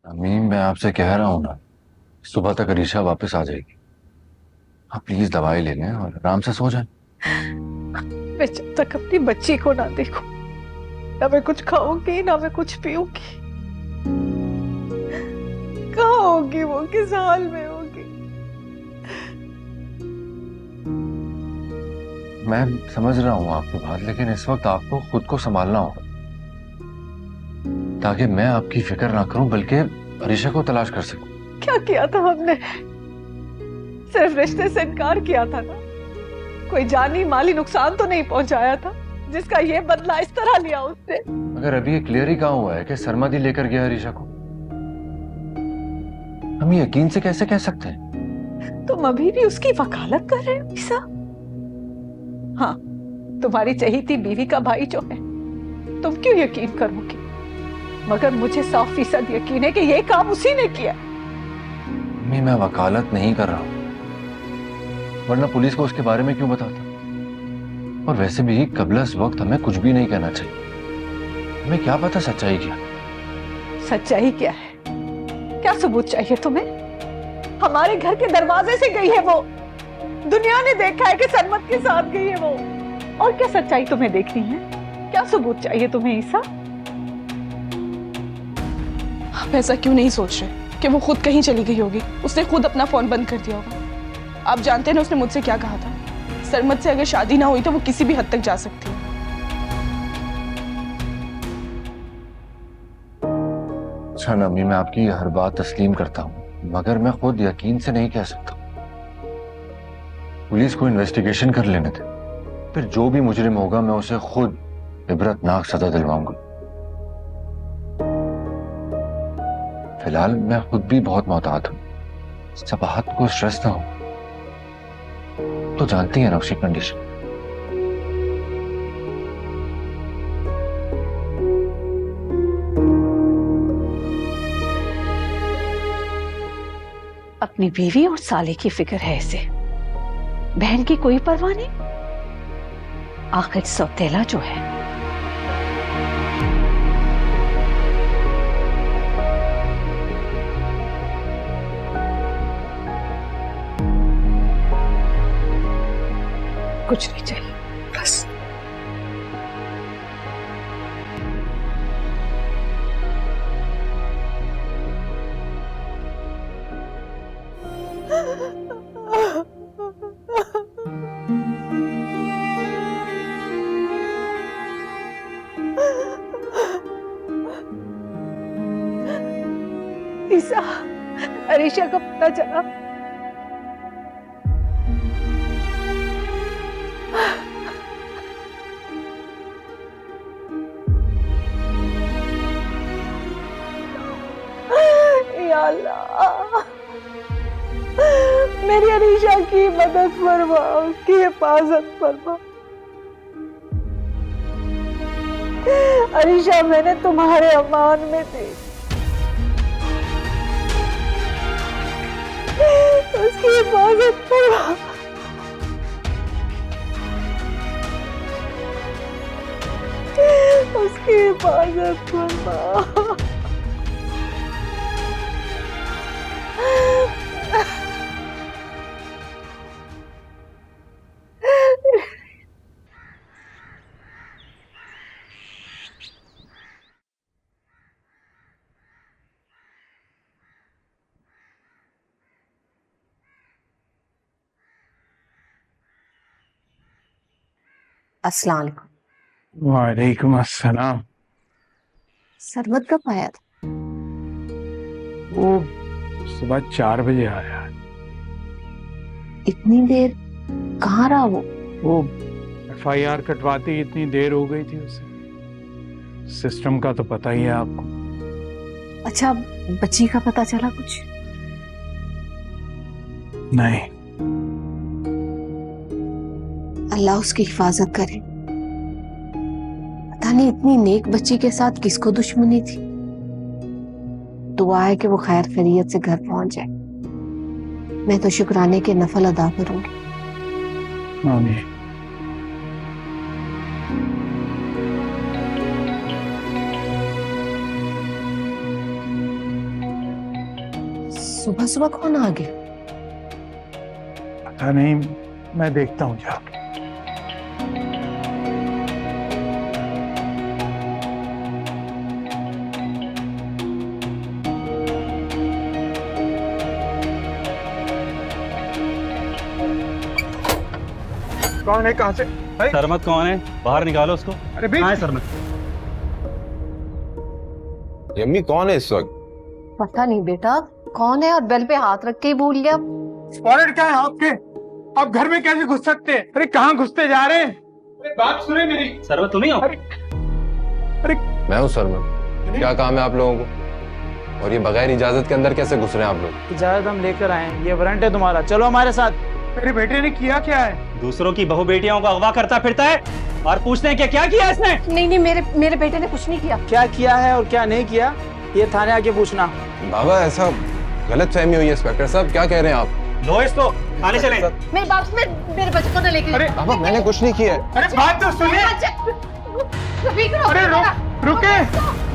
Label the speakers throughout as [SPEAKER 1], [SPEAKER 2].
[SPEAKER 1] अम्मी मैं आपसे कह रहा हूँ ना, सुबह तक अरीशा वापस आ जाएगी। आप प्लीज दवाई ले लें और आराम से सो जाएं।
[SPEAKER 2] मैं जब तक अपनी बच्ची को ना देखूं, ना मैं कुछ खाऊंगी ना मैं कुछ पीऊंगी। कहाँ होगी वो, किस हाल में होगी?
[SPEAKER 1] मैं समझ रहा हूँ आपकी बात, लेकिन इस वक्त आपको खुद को संभालना होगा ताकि मैं आपकी फिक्र ना करूं बल्कि अरीशा को तलाश कर सकूं।
[SPEAKER 2] क्या किया था हमने? सिर्फ रिश्ते से इनकार किया था ना। कोई जानी माली नुकसान तो नहीं पहुंचाया था जिसका ये बदला इस तरह लिया उसने।
[SPEAKER 1] मगर अभी ये क्लियर ही कहा हुआ है कि सरमदी लेकर गया अरीशा को। हम यकीन से कैसे कह सकते हैं?
[SPEAKER 2] तुम अभी भी उसकी वकालत कर रहे हो ईसा? हाँ, तुम्हारी चहेती बीवी का भाई जो है, तुम क्यों यकीन करोगी? मगर मुझे 100% यकीन है कि ये काम उसी ने किया।
[SPEAKER 1] मम्मी मैं वकालत नहीं कर रहा हूं, वरना पुलिस को उसके बारे में क्यों बताता। और वैसे भी कबल इस वक्त हमें कुछ भी नहीं कहना चाहिए। हमें क्या पता सच्चाई क्या।
[SPEAKER 2] सच्चाई क्या है? क्या सबूत चाहिए तुम्हें? हमारे घर के दरवाजे से गई है वो। दुनिया ने देखा है कि सनमत के साथ गई है वो। और क्या सच्चाई तुम्हें देखनी है? क्या सबूत चाहिए तुम्हें ईसा?
[SPEAKER 3] आप ऐसा क्यों नहीं सोच रहे कि वो खुद कहीं चली गई होगी? उसने खुद अपना फोन बंद कर दिया होगा। आप जानते हैं ना उसने मुझसे क्या कहा था? सरमत से अगर शादी ना हुई तो वो किसी भी हद तक जा सकती है।
[SPEAKER 1] अच्छा नमी, मैं आपकी हर बात तस्लीम करता हूं, मगर मैं खुद यकीन से नहीं कह सकता। पुलिस को इन्वेस्टिगेशन कर लेने दे, फिर जो भी मुजरिम होगा मैं उसे खुद इबरतनाक सजा दिलवाऊंगा। फिलहाल मैं खुद भी बहुत मोहतात हूं। सब हाथ को स्ट्रेस ना हो तो जानती है ना उसकी कंडीशन।
[SPEAKER 2] अपनी बीवी और साले की फिक्र है इसे, बहन की कोई परवाह नहीं। आखिर सौतेला जो है। कुछ नहीं चाहिए, बस। ईसा, अरीशा का पता चला? या अल्लाह, मेरी अरीशा की मदद फरमा, उसकी हिफाजत फरमा। अरीशा मैंने तुम्हारे अमान में दी, उसकी हिफाजत फरमा। उसकी हिफाजत फरमा।
[SPEAKER 4] अस्सलाम वालेकुम।
[SPEAKER 5] वालेकुम अस्सलाम।
[SPEAKER 4] सरमत कब आया था?
[SPEAKER 5] वो सुबह 4 बजे आया।
[SPEAKER 4] इतनी देर कहाँ रहा वो?
[SPEAKER 5] वो FIR कटवाते ही इतनी देर हो गई थी उसे। सिस्टम का तो पता ही है आपको।
[SPEAKER 4] अच्छा, बच्ची का पता चला कुछ?
[SPEAKER 5] नहीं।
[SPEAKER 4] अल्लाह उसकी हिफाजत करे। पता नहीं इतनी नेक बच्ची के साथ किसको दुश्मनी थी। दुआ है कि वो खैर खैरियत से घर पहुंच जाए। मैं तो शुक्राने के नफल अदा करूंगी।
[SPEAKER 5] आमीन।
[SPEAKER 4] सुबह सुबह कौन आ गया?
[SPEAKER 5] पता नहीं, मैं देखता हूँ जाके। कौन है, कहाँ से?
[SPEAKER 6] सरमत कौन है? बाहर निकालो उसको।
[SPEAKER 5] अरे भाई,
[SPEAKER 6] कहाँ है सरमत?
[SPEAKER 7] यम्मी कौन है इस वक्त?
[SPEAKER 4] पता नहीं बेटा कौन है, और बेल पे हाथ रख के ही भूल गया।
[SPEAKER 5] वारंट क्या है आपके? आप घर में कैसे घुस सकते हैं? अरे कहाँ घुसते जा रहे हैं? अरे बात सुने मेरी।
[SPEAKER 6] सरमत तुम ही हो?
[SPEAKER 5] अरे
[SPEAKER 7] मैं हूँ सरमत। क्या काम है आप लोगों को? और ये बगैर इजाजत के अंदर कैसे घुस रहे हैं आप लोग?
[SPEAKER 8] इजाजत हम लेकर आए हैं, ये वारंट है तुम्हारा, चलो हमारे साथ।
[SPEAKER 5] मेरे बेटे ने किया क्या है?
[SPEAKER 6] दूसरों की बहू बेटियों को अगवा करता फिरता है और पूछते हैं कि क्या किया इसने?
[SPEAKER 4] नहीं नहीं, मेरे बेटे ने कुछ नहीं किया।
[SPEAKER 8] क्या किया है और क्या नहीं किया ये थाने आके पूछना।
[SPEAKER 7] बाबा ऐसा गलत फहमी हुई है इंस्पेक्टर साहब, क्या कह रहे हैं आप?
[SPEAKER 6] लो इसको, थाने चले।
[SPEAKER 4] मेरे बाप मेरे बच्चे को न लेके।
[SPEAKER 5] अरे
[SPEAKER 7] बाबा मैंने कुछ नहीं किया है।
[SPEAKER 5] अरे बात तो सुनिए। अरे रुके।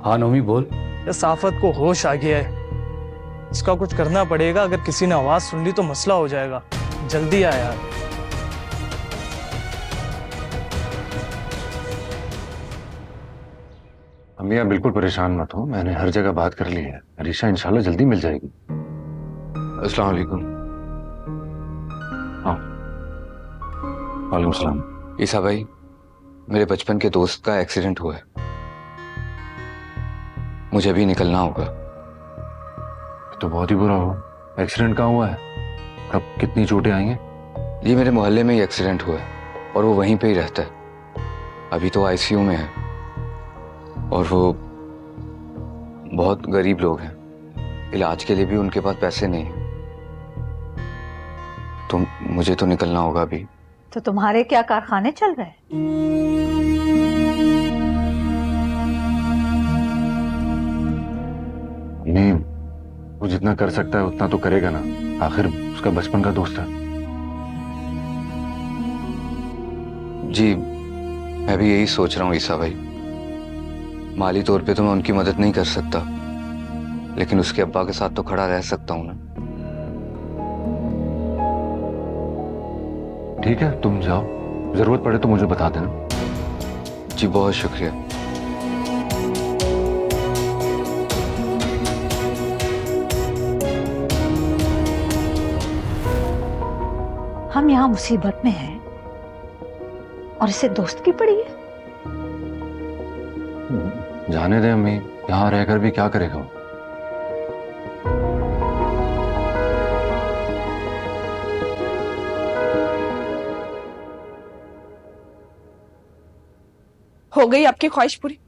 [SPEAKER 6] हाँ नोमी बोल।
[SPEAKER 8] इस आफत को होश आ गया है, इसका कुछ करना पड़ेगा। अगर किसी ने आवाज सुन ली तो मसला हो जाएगा। जल्दी आ यार।
[SPEAKER 1] अम्मी आप बिल्कुल परेशान मत हो, मैंने हर जगह बात कर ली है। अरीशा इंशाल्लाह जल्दी मिल जाएगी। अस्सलाम वालेकुम। हाँ वालेकुम सलाम।
[SPEAKER 9] ईसा भाई, मेरे बचपन के दोस्त का एक्सीडेंट हुआ है, मुझे अभी निकलना होगा।
[SPEAKER 1] तो बहुत ही बुरा हुआ। एक्सीडेंट कहाँ हुआ है? कब, कितनी चोटें आई हैं?
[SPEAKER 9] ये मेरे मोहल्ले में ही एक्सीडेंट हुआ है और वो वहीं पे ही रहता है। अभी तो आईसीयू में है और वो बहुत गरीब लोग हैं, इलाज के लिए भी उनके पास पैसे नहीं हैं। तो मुझे तो निकलना होगा अभी।
[SPEAKER 2] तो तुम्हारे क्या कारखाने चल रहे हैं?
[SPEAKER 1] नहीं, वो जितना कर सकता है उतना तो करेगा ना, आखिर उसका बचपन का दोस्त है।
[SPEAKER 9] जी मैं भी यही सोच रहा हूँ ईसा भाई। माली तौर पे तो मैं उनकी मदद नहीं कर सकता, लेकिन उसके अब्बा के साथ तो खड़ा रह सकता हूँ ना।
[SPEAKER 1] ठीक है, तुम जाओ, जरूरत पड़े तो मुझे बता देना।
[SPEAKER 9] जी बहुत शुक्रिया।
[SPEAKER 2] हम यहाँ मुसीबत में हैं और इसे दोस्त की पड़ी है।
[SPEAKER 1] जाने दे अम्मी, यहाँ रहकर भी क्या करेगा वो?
[SPEAKER 3] हो गई आपकी ख्वाहिश पूरी?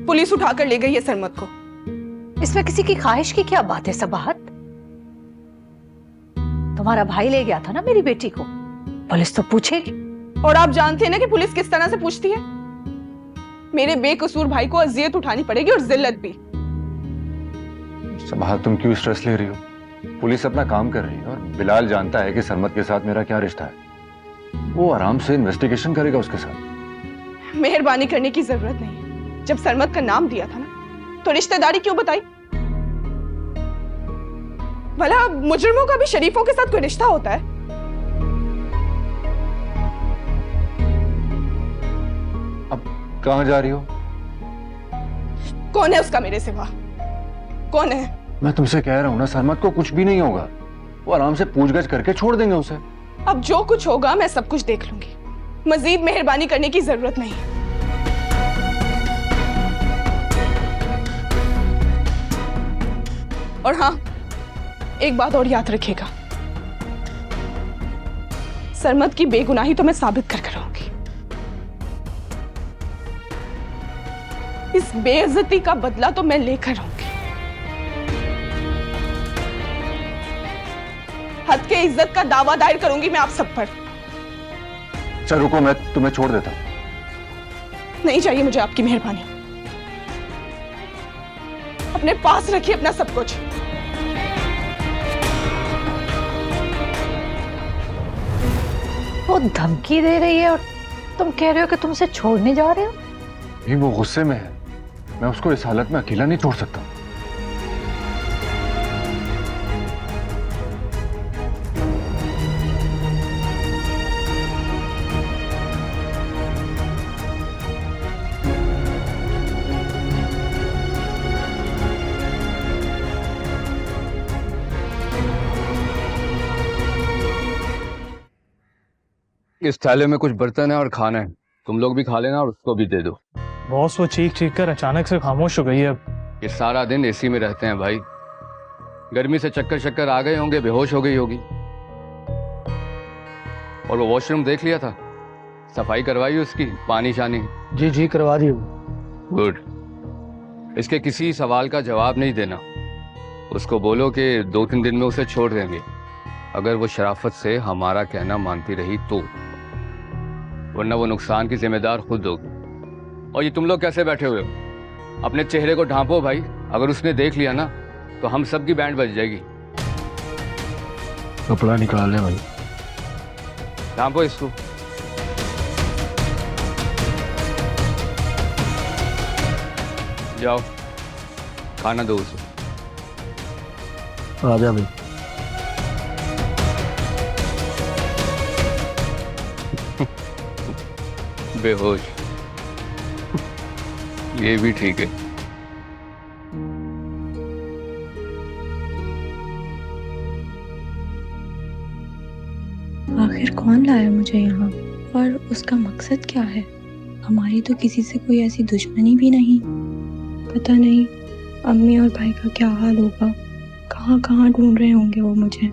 [SPEAKER 3] पुलिस उठाकर ले गई है सरमत को।
[SPEAKER 2] इसमें किसी की ख्वाहिश की क्या बात है सबाहत? तुम्हारा भाई ले गया था ना मेरी बेटी को, पुलिस तो पूछेगी।
[SPEAKER 3] और आप जानते हैं ना कि पुलिस किस तरह से पूछती है। मेरे बेकसूर भाई को अजियत उठानी पड़ेगी और जिल्लत भी।
[SPEAKER 1] सबाह, तुम क्यों स्ट्रेस ले रही हो? पुलिस अपना काम कर रही है और बिलाल जानता है कि सरमत के साथ मेरा क्या रिश्ता है। वो आराम से इन्वेस्टिगेशन करेगा उसके साथ।
[SPEAKER 3] मेहरबानी करने की जरूरत नहीं है। जब सरमत का नाम दिया था ना, तो रिश्तेदारी क्यों बताई? भला मुजरिमों का भी शरीफों के साथ कोई रिश्ता होता है?
[SPEAKER 1] अब कहां जा रही हो?
[SPEAKER 3] कौन है उसका मेरे सिवा? कौन है?
[SPEAKER 1] मैं तुमसे कह रहा हूं ना, सरमत को कुछ भी नहीं होगा। वो आराम से पूछगछ करके छोड़ देंगे उसे।
[SPEAKER 3] अब जो कुछ होगा मैं सब कुछ देख लूंगी। मजीद मेहरबानी करने की जरूरत नहीं। और हाँ, एक बात और याद रखिएगा, सरमत की बेगुनाही तो मैं साबित कर रहूंगी। इस बेइज्जती का बदला तो मैं लेकर रहूंगी। हद के इज्जत का दावा दायर करूंगी मैं आप सब पर।
[SPEAKER 1] चल रुको, मैं तुम्हें छोड़ देता हूं।
[SPEAKER 3] नहीं चाहिए मुझे आपकी मेहरबानी। अपने पास रखिए अपना सब कुछ।
[SPEAKER 2] वो धमकी दे रही है और तुम कह रहे हो कि तुमसे छोड़ने जा रहे हो?
[SPEAKER 1] भी वो गुस्से में है, मैं उसको इस हालत में अकेला नहीं छोड़ सकता।
[SPEAKER 9] इस थैले में कुछ बर्तन है और खाना है, तुम लोग भी खा लेना और उसको भी दे दो।
[SPEAKER 8] बॉस वो चीख चीख कर अचानक से खामोश हो गई है। अब
[SPEAKER 9] ये सारा दिन एसी में रहते हैं भाई, गर्मी से चक्कर आ गए होंगे, बेहोश हो गई होगी। और वो वॉशरूम देख लिया था, सफाई करवाई उसकी, पानी शानी?
[SPEAKER 8] जी जी करवा दी।
[SPEAKER 9] गुड। इसके किसी सवाल का जवाब नहीं देना। उसको बोलो कि 2-3 दिन में उसे छोड़ देंगे, अगर वो शराफत से हमारा कहना मानती रही तो, वरना वो नुकसान की जिम्मेदार खुद होगी। और ये तुम लोग कैसे बैठे हुए हो? अपने चेहरे को ढांपो भाई, अगर उसने देख लिया ना तो हम सब की बैंड बज जाएगी।
[SPEAKER 1] कपड़ा निकाल ले भाई।
[SPEAKER 9] ढांपो इसको। जाओ खाना दो उसे।
[SPEAKER 1] आ जा भाई।
[SPEAKER 9] बेहोश, ये भी ठीक है।
[SPEAKER 10] आखिर कौन लाया मुझे यहाँ और उसका मकसद क्या है? हमारी तो किसी से कोई ऐसी दुश्मनी भी नहीं। पता नहीं अम्मी और भाई का क्या हाल होगा, कहाँ कहाँ ढूंढ रहे होंगे वो मुझे।